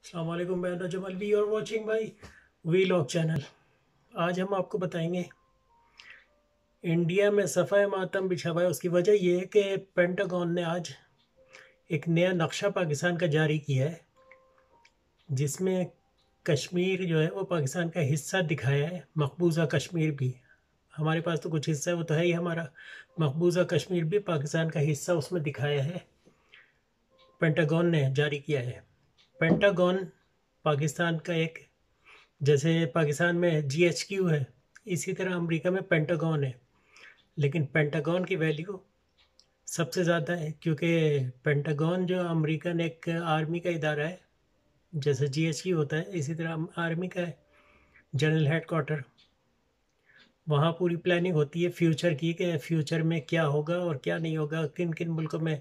अस्सलाम वालेकुम, मैं नजम अलवी और वाचिंग माई वीलॉग चैनल। आज हम आपको बताएंगे इंडिया में सफ़ाए मातम बिछा हुआ है। उसकी वजह यह है कि पेंटागन ने आज एक नया नक्शा पाकिस्तान का जारी किया है, जिसमें कश्मीर जो है वो पाकिस्तान का हिस्सा दिखाया है। मकबूजा कश्मीर भी, हमारे पास तो कुछ हिस्सा है, वो तो है ही हमारा। मकबूजा कश्मीर भी पाकिस्तान का हिस्सा उसमें दिखाया है, पेंटागन ने जारी किया है। पेंटागन पाकिस्तान का एक, जैसे पाकिस्तान में GHQ है, इसी तरह अमेरिका में पेंटागन है। लेकिन पेंटागन की वैल्यू सबसे ज़्यादा है, क्योंकि पेंटागन जो अमेरिकन एक आर्मी का इदारा है, जैसे GHQ होता है इसी तरह आर्मी का है जनरल हेड क्वार्टर। वहाँ पूरी प्लानिंग होती है फ्यूचर की, कि फ्यूचर में क्या होगा और क्या नहीं होगा, किन किन मुल्कों में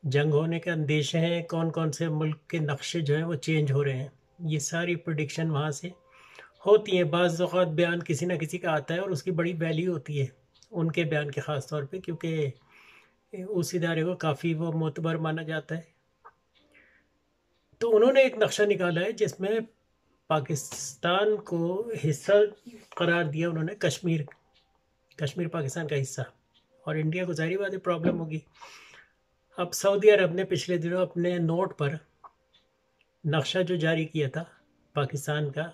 जंग होने के अंदेशे हैं, कौन कौन से मुल्क के नक्शे जो हैं वो चेंज हो रहे हैं। ये सारी प्रिडिक्शन वहाँ से होती है। बाज़ औक़ात बयान किसी ना किसी का आता है और उसकी बड़ी वैल्यू होती है उनके बयान के, ख़ास तौर पे क्योंकि उस इदारे को काफ़ी वो मोतबर माना जाता है। तो उन्होंने एक नक्शा निकाला है जिसमें पाकिस्तान को हिस्सा करार दिया उन्होंने, कश्मीर। कश्मीर पाकिस्तान का हिस्सा, और इंडिया को ज़ाहिर बात है प्रॉब्लम होगी। अब सऊदी अरब ने पिछले दिनों अपने नोट पर नक्शा जो जारी किया था पाकिस्तान का,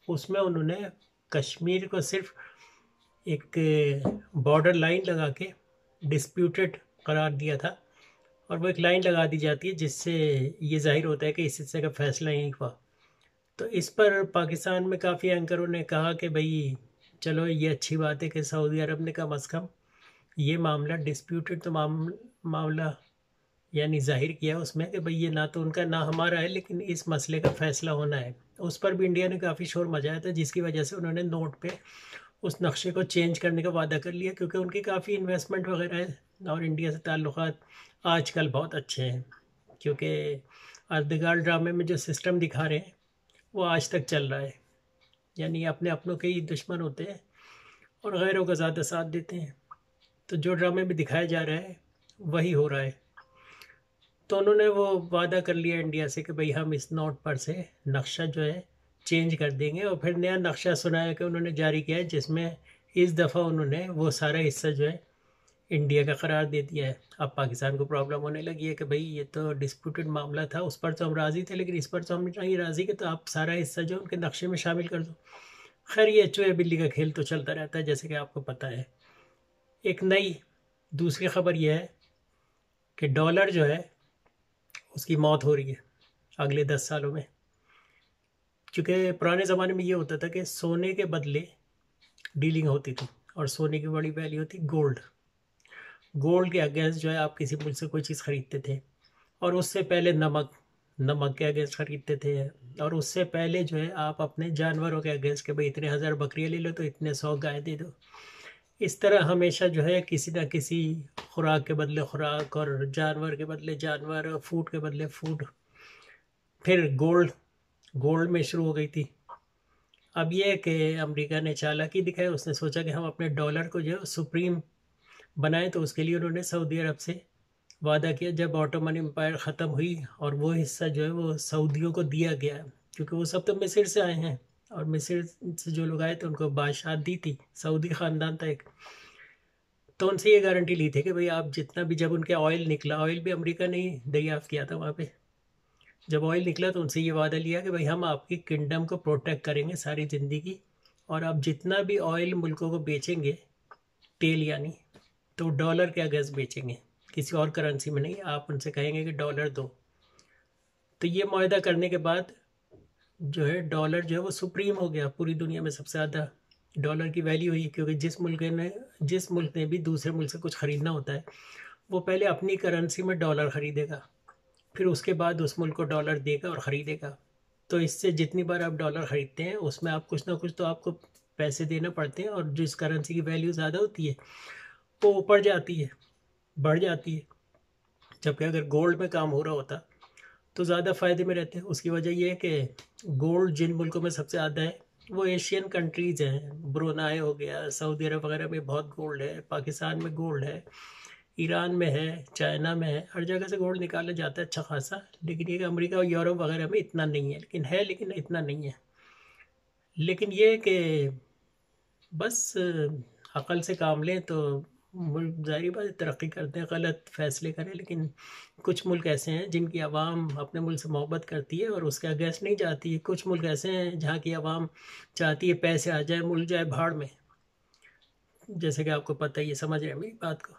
उसमें उन्होंने कश्मीर को सिर्फ एक बॉर्डर लाइन लगा के डिस्प्यूटेड करार दिया था। और वो एक लाइन लगा दी जाती है जिससे ये जाहिर होता है कि इस हिस्से का फैसला यहीं हुआ। तो इस पर पाकिस्तान में काफ़ी एंकरों ने कहा कि भाई चलो ये अच्छी बात है कि सऊदी अरब ने कम अज़ कम ये मामला डिस्प्यूटेड तो मामला यानी जाहिर किया उसमें कि भाई ये ना तो उनका ना हमारा है, लेकिन इस मसले का फ़ैसला होना है। उस पर भी इंडिया ने काफ़ी शोर मचाया था, जिसकी वजह से उन्होंने नोट पे उस नक्शे को चेंज करने का वादा कर लिया, क्योंकि उनकी काफ़ी इन्वेस्टमेंट वगैरह है और इंडिया से ताल्लुक़ात आजकल बहुत अच्छे हैं। क्योंकि अर्दगाल ड्रामे में जो सिस्टम दिखा रहे हैं वो आज तक चल रहा है, यानी अपने अपनों के ही दुश्मन होते हैं और गैरों का ज़्यादा साथ देते हैं। तो जो ड्रामे में दिखाया जा रहा है वही हो रहा है। तो उन्होंने वो वादा कर लिया इंडिया से कि भाई हम इस नोट पर से नक्शा जो है चेंज कर देंगे, और फिर नया नक्शा सुनाया कि उन्होंने जारी किया है, जिसमें इस दफ़ा उन्होंने वो सारा हिस्सा जो है इंडिया का करार दे दिया है। अब पाकिस्तान को प्रॉब्लम होने लगी है कि भाई ये तो डिस्प्यूटेड मामला था, उस पर तो हम राज़ी थे, लेकिन इस पर तो हम नहीं राज़ी कि तो आप सारा हिस्सा जो उनके नक्शे में शामिल कर दो। खैर, ये चूहे बिल्ली का खेल तो चलता रहता है, जैसे कि आपको पता है। एक नई दूसरी खबर यह है कि डॉलर जो है उसकी मौत हो रही है अगले 10 सालों में। क्योंकि पुराने ज़माने में ये होता था कि सोने के बदले डीलिंग होती थी, और सोने की बड़ी वैल्यू होती गोल्ड। गोल्ड के अगेंस्ट जो है आप किसी मुल्क से कोई चीज़ ख़रीदते थे, और उससे पहले नमक के अगेंस्ट ख़रीदते थे, और उससे पहले जो है आप अपने जानवरों के अगेंस्ट के भाई इतने हज़ार बकरियाँ ले लो तो इतने 100 गाय दे दो। इस तरह हमेशा जो है किसी ना किसी खुराक के बदले खुराक, और जानवर के बदले जानवर, फूड के बदले फूड। फिर गोल्ड में शुरू हो गई थी। अब ये है कि अमेरिका ने चालाकी दिखाई, उसने सोचा कि हम अपने डॉलर को जो सुप्रीम बनाएं, तो उसके लिए उन्होंने सऊदी अरब से वादा किया। जब ऑटोमन एम्पायर ख़त्म हुई और वो हिस्सा जो है वो सऊदियों को दिया गया, क्योंकि वो सब तो मिस्र से आए हैं, और मिस्र से जो लोग आए थे उनको बादशाह दी थी, सऊदी ख़ानदान था एक। तो उनसे ये गारंटी ली थी कि भाई आप जितना भी, जब उनके ऑयल निकला, ऑयल भी अमेरिका ने ही दरियाफ़्त किया था वहाँ पे, जब ऑयल निकला तो उनसे ये वादा लिया कि भाई हम आपकी किंगडम को प्रोटेक्ट करेंगे सारी ज़िंदगी, और आप जितना भी ऑयल मुल्कों को बेचेंगे, तेल यानी, तो डॉलर के अगेंस्ट बेचेंगे, किसी और करेंसी में नहीं। आप उनसे कहेंगे कि डॉलर दो। तो ये मुआहदा करने के बाद जो है डॉलर जो है वो सुप्रीम हो गया, पूरी दुनिया में सबसे ज़्यादा डॉलर की वैल्यू हुई। क्योंकि जिस मुल्क ने भी दूसरे मुल्क से कुछ ख़रीदना होता है, वो पहले अपनी करेंसी में डॉलर ख़रीदेगा, फिर उसके बाद उस मुल्क को डॉलर देगा और ख़रीदेगा। तो इससे जितनी बार आप डॉलर ख़रीदते हैं उसमें आप कुछ ना कुछ तो आपको पैसे देना पड़ते हैं, और जिस करेंसी की वैल्यू ज़्यादा होती है वो ऊपर जाती है, बढ़ जाती है। जबकि अगर गोल्ड में काम हो रहा होता तो ज़्यादा फ़ायदे में रहते हैं। उसकी वजह ये है कि गोल्ड जिन मुल्कों में सबसे ज़्यादा है वो एशियन कंट्रीज़ हैं। ब्रुनाई हो गया, सऊदी अरब वगैरह में बहुत गोल्ड है, पाकिस्तान में गोल्ड है, ईरान में है, चाइना में है, हर जगह से गोल्ड निकाला जाता है अच्छा खासा। लेकिन ये कि अमेरिका और यूरोप वगैरह में इतना नहीं है, लेकिन इतना नहीं है। लेकिन ये कि बस अकल से काम लें तो मुल्क ज़ाहिर बात है तरक्की करते हैं, गलत फैसले करें। लेकिन कुछ मुल्क ऐसे हैं जिनकी आवाम अपने मुल्क से मोहब्बत करती है और उसके अगेंस्ट नहीं जाती है। कुछ मुल्क ऐसे हैं जहाँ की आवाम चाहती है पैसे आ जाए, मुल्क जाए भाड़ में, जैसे कि आपको पता ही है, समझ रहे हैं मेरी बात को।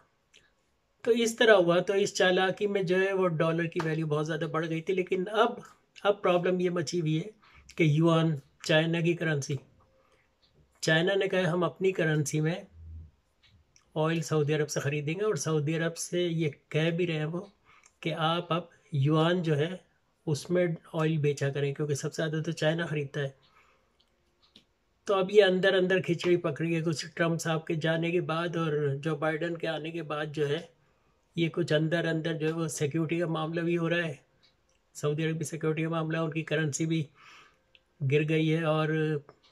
तो इस तरह हुआ। तो इस चालाकी में जो है वो डॉलर की वैल्यू बहुत ज़्यादा बढ़ गई थी। लेकिन अब प्रॉब्लम ये मची हुई है कि युआन, चाइना की करेंसी, चाइना ने कहा हम अपनी करेंसी में ऑयल सऊदी अरब से ख़रीदेंगे, और सऊदी अरब से ये कह भी रहे हैं वो कि आप अब युआन जो है उसमें ऑयल बेचा करें, क्योंकि सबसे ज़्यादा तो चाइना ख़रीदता है। तो अब ये अंदर अंदर खिचड़ी पकड़ी है कुछ ट्रम्प साहब के जाने के बाद और जो बाइडन के आने के बाद जो है ये कुछ अंदर अंदर जो है वो सिक्योरिटी का मामला भी हो रहा है। सऊदी अरब की सिक्योरिटी का मामला, उनकी करेंसी भी गिर गई है और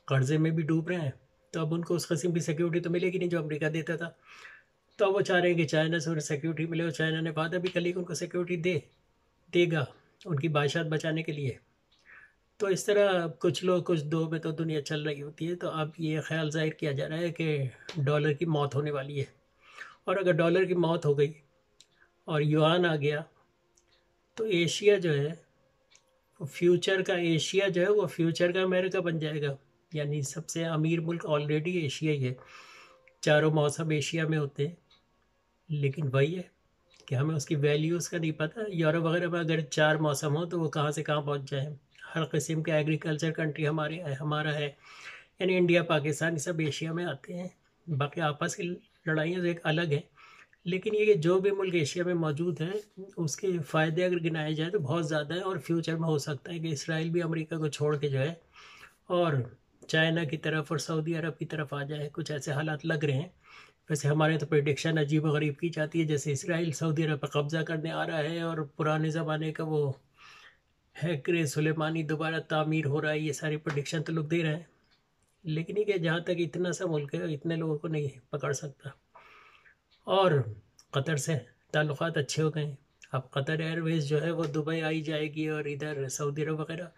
कर्जे में भी डूब रहे हैं। तो अब उनको उस किस्म की सिक्योरिटी तो मिलेगी नहीं जो अमेरिका देता था। तो अब वो चाह रहे हैं कि चाइना से उन्हें सिक्योरिटी मिले, और चाइना ने वादा भी कर लिया कि उनको सिक्योरिटी देगा उनकी बादशाहत बचाने के लिए। तो इस तरह कुछ लोग कुछ दो में तो दुनिया चल रही होती है। तो अब ये ख्याल जाहिर किया जा रहा है कि डॉलर की मौत होने वाली है, और अगर डॉलर की मौत हो गई और युआन आ गया तो एशिया जो है फ्यूचर का, एशिया जो है वो फ्यूचर का अमेरिका बन जाएगा। यानी सबसे अमीर मुल्क ऑलरेडी एशिया ही है, चारों मौसम एशिया में होते हैं। लेकिन वही है कि हमें उसकी वैल्यूज़ का नहीं पता। यूरोप वगैरह में अगर 4 मौसम हो तो वो कहाँ से कहाँ पहुँच जाए। हर किस्म के एग्रीकल्चर कंट्री हमारा है, यानी इंडिया, पाकिस्तान, ये सब एशिया में आते हैं। बाकी आपस की लड़ाइयाँ तो एक अलग है। लेकिन ये कि जो भी मुल्क एशिया में मौजूद है उसके फ़ायदे अगर गिनाए जाए तो बहुत ज़्यादा है, और फ्यूचर में हो सकता है कि इसराइल भी अमेरिका को छोड़ के जो है और चाइना की तरफ और सऊदी अरब की तरफ आ जाए। कुछ ऐसे हालात लग रहे हैं। वैसे हमारे तो प्रेडिक्शन अजीब व गरीब की जाती है, जैसे इसराइल सऊदी अरब पर कब्ज़ा करने आ रहा है और पुराने ज़माने का वो हैकर सुलेमानी दोबारा तामीर हो रहा है। ये सारी प्रेडिक्शन तो लोग दे रहे हैं। लेकिन ये कि जहाँ तक इतना सा मुल्क है इतने लोगों को नहीं पकड़ सकता। और कतर से ताल्लुक़ात अच्छे हो गए। अब कतर एयरवेज़ जो है वो दुबई आई जाएगी और इधर सऊदी अरब वगैरह।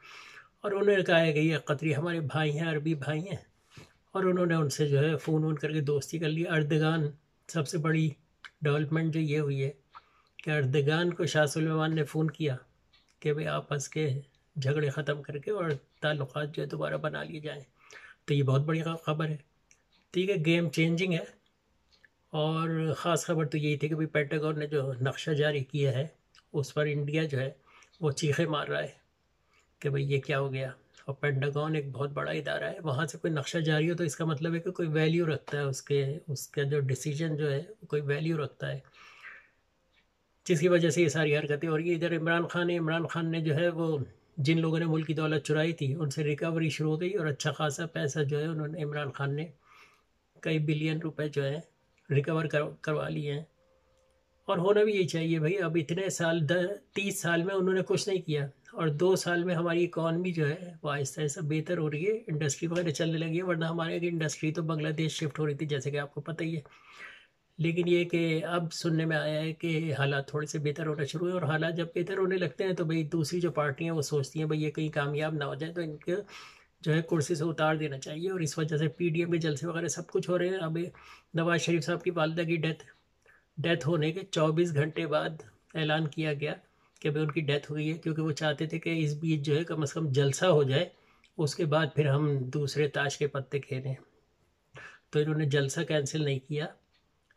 और उन्होंने कहा है कि ये कतरी हमारे भाई हैं, अरबी भाई हैं, और उन्होंने उनसे जो है फ़ोन करके दोस्ती कर ली। अर्दगान, सबसे बड़ी डेवलपमेंट जो ये हुई है कि अर्दगान को शाह सुलेमान ने फ़ोन किया कि भाई आपस के झगड़े ख़त्म करके और ताल्लुक़ात जो है दोबारा बना लिए जाएँ। तो ये बहुत बड़ी ख़बर है। ठीक है, गेम चेंजिंग है। और ख़ास खबर तो यही थी कि भाई पेंटागन ने जो नक्शा जारी किया है उस पर इंडिया जो है वो चीखें मार रहा है कि भाई ये क्या हो गया। और पेंटागन एक बहुत बड़ा इदारा है, वहाँ से कोई नक्शा जारी हो तो इसका मतलब है कि कोई वैल्यू रखता है, उसका जो डिसीजन जो है कोई वैल्यू रखता है, जिसकी वजह से ये सारी हरकतें हो रही है। इधर इमरान खान ने जो है वो जिन लोगों ने मुल्क की दौलत चुराई थी उनसे रिकवरी शुरू हो गई, और अच्छा खासा पैसा जो है उन्होंने, इमरान खान ने कई बिलियन रुपए जो है रिकवर करवा लिए हैं। और होना भी यही चाहिए भाई। अब इतने साल 30 साल में उन्होंने कुछ नहीं किया, और 2 साल में हमारी इकॉनमी जो है वो आहिस्ता आहिस्ता बेहतर हो रही है, इंडस्ट्री वगैरह चलने लगी है। वरना हमारे यहाँ की इंडस्ट्री तो बांग्लादेश शिफ्ट हो रही थी, जैसे कि आपको पता ही है। लेकिन ये कि अब सुनने में आया है कि हालात थोड़े से बेहतर होना शुरू हुए, और हालात जब बेहतर होने लगते हैं तो भाई दूसरी जो पार्टियाँ वो सोचती हैं भाई ये कहीं कामयाब ना हो जाए तो इनके जो है कुर्सी से उतार देना चाहिए। और इस वजह से पीडीएम के जलसे वगैरह सब कुछ हो रहे हैं। अब नवाज शरीफ साहब की वालिदा की डेथ होने के 24 घंटे बाद ऐलान किया गया कि भाई उनकी डेथ हुई है, क्योंकि वो चाहते थे कि इस बीच जो है कम से कम जलसा हो जाए, उसके बाद फिर हम दूसरे ताश के पत्ते खेलें। तो इन्होंने जलसा कैंसिल नहीं किया,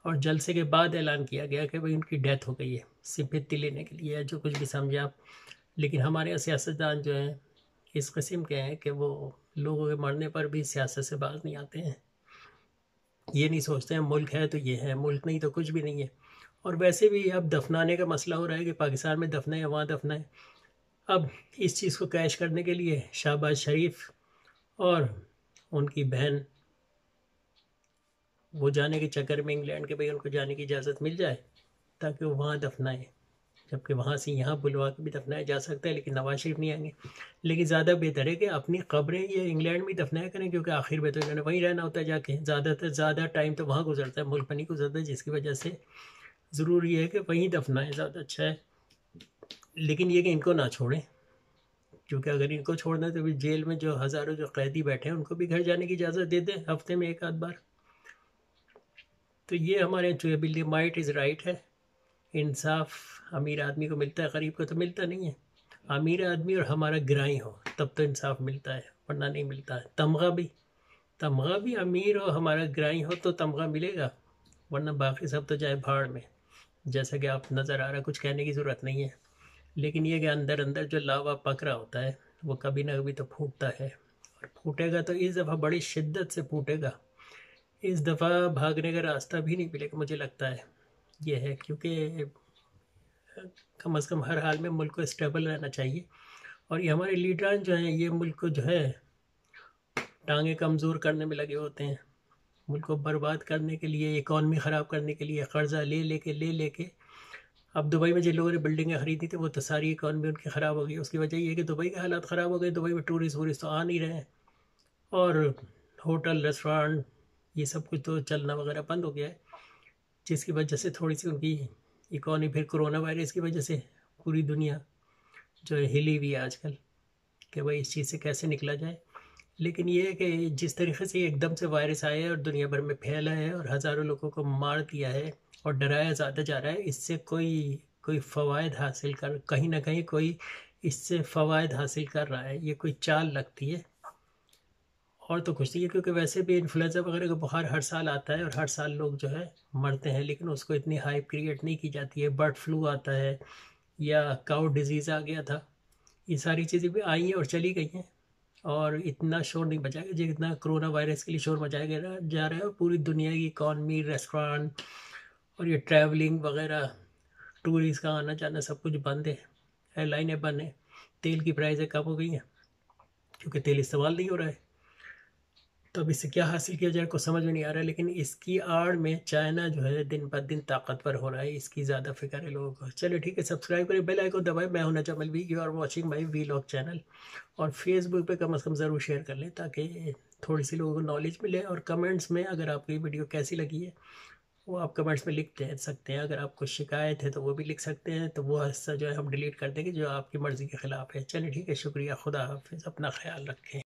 और जलसे के बाद ऐलान किया गया कि भाई उनकी डेथ हो गई है, सिंपैथी लेने के लिए, जो कुछ भी समझे आप। लेकिन हमारे यहाँ सियासतदान जो हैं इस किस्म के हैं कि वो लोगों के मरने पर भी सियासत से बाज नहीं आते हैं। ये नहीं सोचते हैं मुल्क है तो ये है, मुल्क नहीं तो कुछ भी नहीं है। और वैसे भी अब दफनाने का मसला हो रहा है कि पाकिस्तान में दफना है, वहाँ दफना है। अब इस चीज़ को कैश करने के लिए शहबाज शरीफ और उनकी बहन वो जाने के चक्कर में इंग्लैंड के भाई उनको जाने की इजाज़त मिल जाए ताकि वो वहाँ दफनाएँ, जबकि वहाँ से यहाँ बुलवा के भी दफनाया जा सकता है, लेकिन नवाज शरीफ नहीं आएंगे। लेकिन ज़्यादा बेहतर है कि अपनी कब्रें ये इंग्लैंड में दफनाया करें, क्योंकि आखिर में तो इन्होंने वहीं रहना होता है जाके। ज़्यादातर ज़्यादा टाइम तो वहाँ गुजरता है, मुल्क में नहीं गुजरता, जिसकी वजह से ज़रूरी है कि वहीं दफनाएं, ज़्यादा अच्छा है। लेकिन ये कि इनको ना छोड़ें, क्योंकि अगर इनको छोड़ना है तो भी जेल में जो हज़ारों जो कैदी बैठे हैं उनको भी घर जाने की इजाज़त दे दें हफ्ते में एक आध बार। तो ये हमारे जो बिल्ली माइट इज़ राइट है। इंसाफ अमीर आदमी को मिलता है, गरीब को तो मिलता नहीं है। अमीर आदमी और हमारा गिराई हो तब तो इंसाफ मिलता है, वरना नहीं मिलता है। तमगा भी अमीर और हमारा गिराई हो तो तमगा मिलेगा, वरना बाकी सब तो जाए भाड़ में। जैसा कि आप नज़र आ रहा है, कुछ कहने की ज़रूरत नहीं है। लेकिन ये कि अंदर अंदर जो लावा पक रहा होता है वो कभी ना कभी तो फूटता है, और फूटेगा तो इस दफ़ा बड़ी शिद्दत से फूटेगा। इस दफ़ा भागने का रास्ता भी नहीं मिलेगा मुझे लगता है। ये है क्योंकि कम अज़ कम हर हाल में मुल्क को स्टेबल रहना चाहिए, और ये हमारे लीडरान जो हैं ये मुल्क को जो है टांगे कमज़ोर करने में लगे होते हैं। मुल्क को बर्बाद करने के लिए, इकॉनमी ख़राब करने के लिए कर्जा ले लेके अब दुबई में जिन लोगों ने बिल्डिंगें खरीदी थी वो तो सारी इकॉनमी उनकी ख़राब हो गई। उसकी वजह ये है कि दुबई के हालात ख़राब हो गए। दुबई में टूरिस्ट वूरिस्ट तो आ नहीं रहे हैं, और होटल रेस्टोरेंट ये सब कुछ तो चलना वगैरह बंद हो गया है, जिसकी वजह से थोड़ी सी उनकी इकॉनमी, फिर कोरोना वायरस की वजह से पूरी दुनिया जो है हिली हुई है आजकल कि भाई इस चीज़ से कैसे निकला जाए। लेकिन ये है कि जिस तरीके से एकदम से वायरस आया है और दुनिया भर में फैला है और हज़ारों लोगों को मार दिया है और डराया ज़्यादा जा रहा है, इससे कोई कोई फ़वाद हासिल कर, कहीं ना कहीं कोई इससे फ़वाद हासिल कर रहा है। ये कोई चाल लगती है और तो कुछ नहीं है, क्योंकि वैसे भी इन्फ्लुएंजा वगैरह का बुखार हर साल आता है और हर साल लोग जो है मरते हैं, लेकिन उसको इतनी हाइप क्रिएट नहीं की जाती है। बर्ड फ्लू आता है या काउ डिजीज़ आ गया था, ये सारी चीज़ें भी आई हैं और चली गई हैं, और इतना शोर नहीं बचाएगा जितना कोरोना वायरस के लिए शोर मचाया गया जा रहा है। और पूरी दुनिया की इकॉनमी, रेस्टोरेंट और ये ट्रैवलिंग वगैरह, टूरिस्ट का आना जाना सब कुछ बंद है। एयरलाइनें बंद हैं। तेल की प्राइसें कम हो गई हैं क्योंकि तेल इस्तेमाल नहीं हो रहा है। तो अब इससे क्या हासिल किया जाए कुछ समझ में नहीं आ रहा है, लेकिन इसकी आड़ में चाइना जो है दिन ब दिन ताकतवर हो रहा है, इसकी ज़्यादा फिक्र है लोगों को। चलो ठीक है, सब्सक्राइब करें, बेल आइकन दबाएं। मैं हूं Najam Alvi, you are watching my vlog channel. और फेसबुक पे कम से कम ज़रूर शेयर कर लें ताकि थोड़ी सी लोगों को नॉलेज मिले। और कमेंट्स में अगर आपको ये वीडियो कैसी लगी है वो आप कमेंट्स में लिख दे सकते हैं। अगर आपको शिकायत है तो वो भी लिख सकते हैं, तो वो हिस्सा जो है हम डिलीट कर देंगे जो आपकी मर्ज़ी के ख़िलाफ़ है। चलिए ठीक है, शुक्रिया, खुदा हाफिज़, अपना ख्याल रखें।